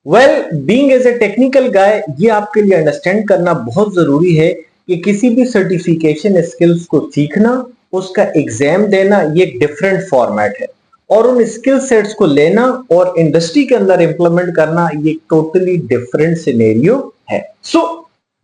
Well, being as a technical guy, ये आपके लिए अंडरस्टैंड करना बहुत जरूरी है कि किसी भी सर्टिफिकेशन स्किल्स को सीखना, उसका एग्जाम देना, ये एक डिफरेंट फॉर्मेट है और उन स्किल सेट्स को लेना और इंडस्ट्री के अंदर इंप्लीमेंट करना ये टोटली डिफरेंट सिनेरियो है। So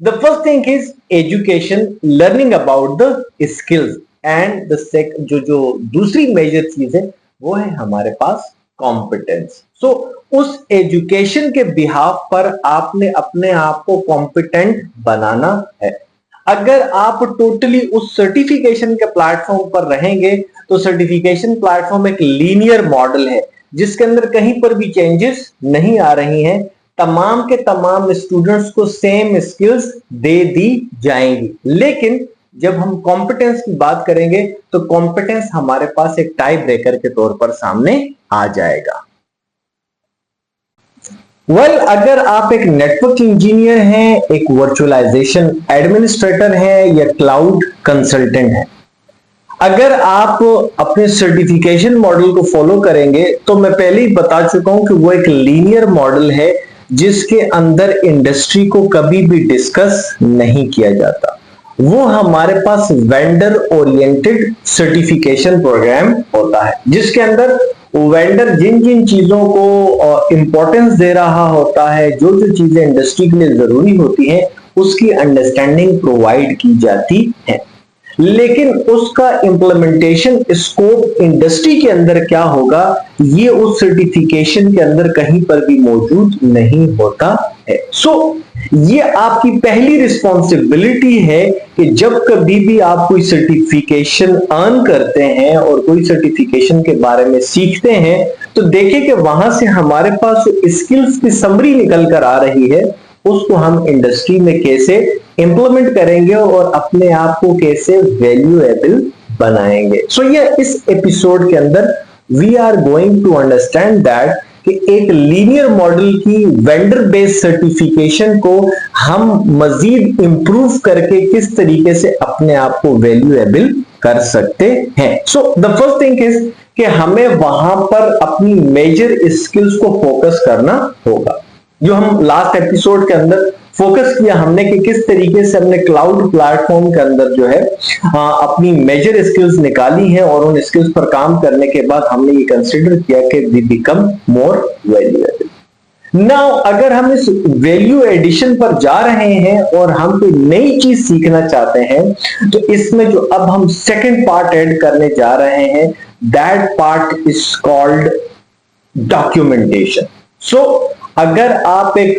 the first thing is education, learning about the skills and the जो दूसरी मेजर चीज है वो है हमारे पास कॉम्पिटेंस। सो उस एजुकेशन के बिहाफ पर आपने अपने आप को कॉम्पिटेंट बनाना है। अगर आप टोटली उस सर्टिफिकेशन के प्लेटफॉर्म पर रहेंगे तो सर्टिफिकेशन प्लेटफॉर्म एक लीनियर मॉडल है जिसके अंदर कहीं पर भी चेंजेस नहीं आ रही हैं। तमाम के तमाम स्टूडेंट्स को सेम स्किल्स दे दी जाएंगी, लेकिन जब हम कॉम्पिटेंस की बात करेंगे तो कॉम्पिटेंस हमारे पास एक टाई ब्रेकर के तौर पर सामने आ जाएगा। वेल, अगर आप एक नेटवर्क इंजीनियर हैं, एक वर्चुअलाइजेशन एडमिनिस्ट्रेटर हैं या क्लाउड कंसल्टेंट हैं, अगर आप अपने सर्टिफिकेशन मॉडल को फॉलो करेंगे तो मैं पहले ही बता चुका हूं कि वो एक लीनियर मॉडल है जिसके अंदर इंडस्ट्री को कभी भी डिस्कस नहीं किया जाता। वो हमारे पास वेंडर ओरिएंटेड सर्टिफिकेशन प्रोग्राम होता है जिसके अंदर वेंडर जिन जिन चीजों को इंपॉर्टेंस दे रहा होता है, जो जो चीजें इंडस्ट्री के लिए जरूरी होती हैं, उसकी अंडरस्टैंडिंग प्रोवाइड की जाती है, लेकिन उसका इंप्लीमेंटेशन स्कोप इंडस्ट्री के अंदर क्या होगा ये उस सर्टिफिकेशन के अंदर कहीं पर भी मौजूद नहीं होता है। सो ये आपकी पहली रिस्पॉन्सिबिलिटी है कि जब कभी भी आप कोई सर्टिफिकेशन अर्न करते हैं और कोई सर्टिफिकेशन के बारे में सीखते हैं तो देखें कि वहां से हमारे पास स्किल्स की समरी निकल कर आ रही है, उसको हम इंडस्ट्री में कैसे इंप्लीमेंट करेंगे और अपने आप को कैसे वैल्यूएबल बनाएंगे। सो ये इस एपिसोड के अंदर we are going to understand that कि एक लीनियर मॉडल की वेंडर बेस्ड सर्टिफिकेशन को हम मजीद इंप्रूव करके किस तरीके से अपने आप को वैल्यूएबल कर सकते हैं। So the first thing is कि हमें वहां पर अपनी मेजर स्किल्स को फोकस करना होगा। जो हम लास्ट एपिसोड के अंदर फोकस किया हमने कि किस तरीके से हमने क्लाउड प्लेटफॉर्म के अंदर जो है अपनी मेजर स्किल्स निकाली हैं और उन स्किल्स पर काम करने के बाद हमने ये कंसीडर किया कि we become more valuable. Now अगर हम इस वैल्यू एडिशन पर जा रहे हैं और हम कोई नई चीज सीखना चाहते हैं तो इसमें जो अब हम सेकंड पार्ट ऐड करने जा रहे हैं, that part is called documentation. So अगर आप एक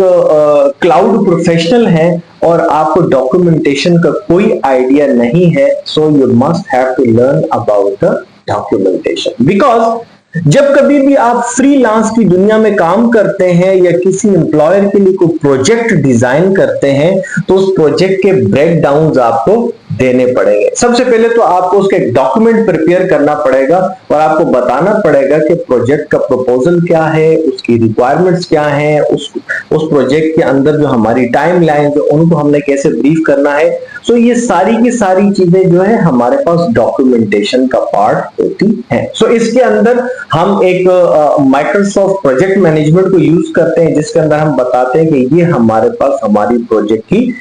क्लाउड प्रोफेशनल हैं और आपको डॉक्यूमेंटेशन का कोई आइडिया नहीं है, so you must have to learn about the documentation. Because जब कभी भी आप फ्रीलांस की दुनिया में काम करते हैं या किसी एम्प्लॉयर के लिए कोई प्रोजेक्ट डिजाइन करते हैं तो उस प्रोजेक्ट के ब्रेक डाउन आपको देने पड़ेंगे। सबसे पहले तो आपको उसका एक डॉक्यूमेंट प्रिपेयर करना पड़ेगा और आपको बताना पड़ेगा कि प्रोजेक्ट का प्रपोजल क्या है, उसकी रिक्वायरमेंट्स क्या है, उस प्रोजेक्ट के अंदर जो हमारी टाइम लाइन है उनको हमने कैसे ब्रीफ करना है। सो ये सारी की सारी चीजें जो है हमारे पास डॉक्यूमेंटेशन का पार्ट होती है। सो इसके अंदर हम एक माइक्रोसॉफ्ट प्रोजेक्ट मैनेजमेंट को यूज करते हैं जिसके अंदर हम बताते हैं कि ये हमारे पास हमारी प्रोजेक्ट की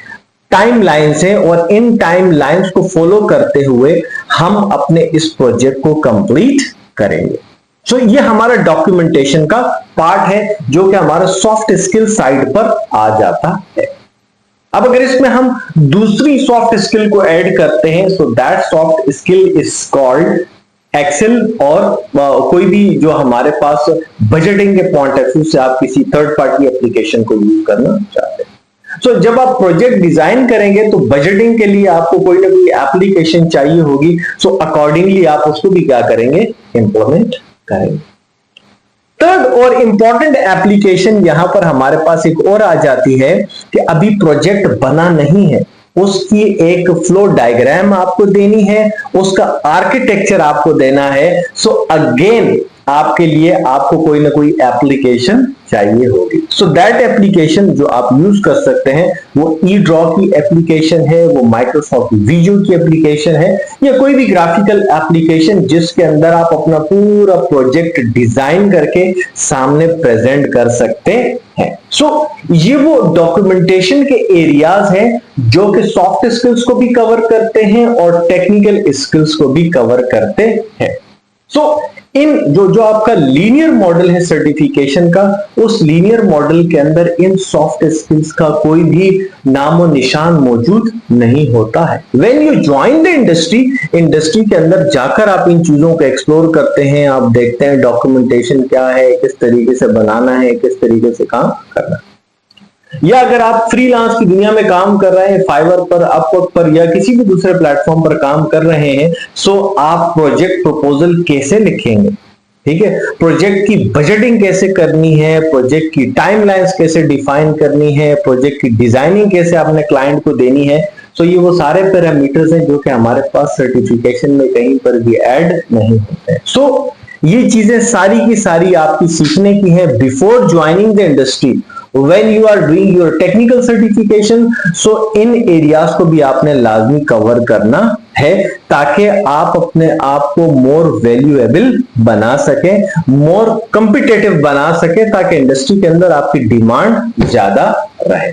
टाइम लाइन्स है और इन टाइम लाइन्स को फॉलो करते हुए हम अपने इस प्रोजेक्ट को कंप्लीट करेंगे। सो ये हमारा डॉक्यूमेंटेशन का पार्ट है जो कि हमारा सॉफ्ट स्किल साइड पर आ जाता है। अब अगर इसमें हम दूसरी सॉफ्ट स्किल को ऐड करते हैं so that soft skill is called Excel और कोई भी जो हमारे पास बजटिंग के पॉइंट ऑफ व्यू से आप किसी थर्ड पार्टी एप्लीकेशन को यूज करना चाहते हैं। सो जब आप प्रोजेक्ट डिजाइन करेंगे तो बजटिंग के लिए आपको कोई ना कोई एप्लीकेशन चाहिए होगी। सो अकॉर्डिंगली आप उसको भी क्या करेंगे, इंप्लीमेंट करेंगे। थर्ड और इंपॉर्टेंट एप्लीकेशन यहां पर हमारे पास एक और आ जाती है कि अभी प्रोजेक्ट बना नहीं है, उसकी एक फ्लो डायग्राम आपको देनी है, उसका आर्किटेक्चर आपको देना है। सो अगेन आपके लिए आपको कोई ना कोई एप्लीकेशन चाहिए होगी। सो दैट एप्लीकेशन जो आप यूज कर सकते हैं वो ईड्रॉ की एप्लीकेशन है, वो माइक्रोसॉफ्ट विजुअल की एप्लीकेशन है, या कोई भी ग्राफिकल एप्लीकेशन जिसके अंदर आप अपना पूरा प्रोजेक्ट डिजाइन करके सामने प्रेजेंट कर सकते हैं। सो ये वो डॉक्यूमेंटेशन के एरियाज हैं जो कि सॉफ्ट स्किल्स को भी कवर करते हैं और टेक्निकल स्किल्स को भी कवर करते हैं। सो इन जो आपका लीनियर मॉडल है सर्टिफिकेशन का, उस लीनियर मॉडल के अंदर इन सॉफ्ट स्किल्स का कोई भी नामो निशान मौजूद नहीं होता है। When you join the industry के अंदर जाकर आप इन चीजों को एक्सप्लोर करते हैं, आप देखते हैं डॉक्यूमेंटेशन क्या है, किस तरीके से बनाना है, किस तरीके से काम करना है। या अगर आप फ्रीलांस की दुनिया में काम कर रहे हैं, फाइवर पर, अपवर्क पर या किसी भी दूसरे प्लेटफॉर्म पर काम कर रहे हैं, सो आप प्रोजेक्ट प्रपोजल कैसे लिखेंगे, ठीक है, प्रोजेक्ट की बजटिंग कैसे करनी है, प्रोजेक्ट की टाइमलाइंस कैसे डिफाइन करनी है, प्रोजेक्ट की डिजाइनिंग कैसे आपने क्लाइंट को देनी है। सो ये वो सारे पैरामीटर्स हैं जो कि हमारे पास सर्टिफिकेशन में कहीं पर भी ऐड नहीं होते। सो ये चीजें सारी की सारी आपकी सीखने की है before joining the industry. When you are doing your technical certification, so in areas को भी आपने लाजमी कवर करना है ताकि आप अपने आप को मोर वैल्यूएबल बना सके, मोर कॉम्पिटिटिव बना सके, ताकि इंडस्ट्री के अंदर आपकी डिमांड ज्यादा रहे।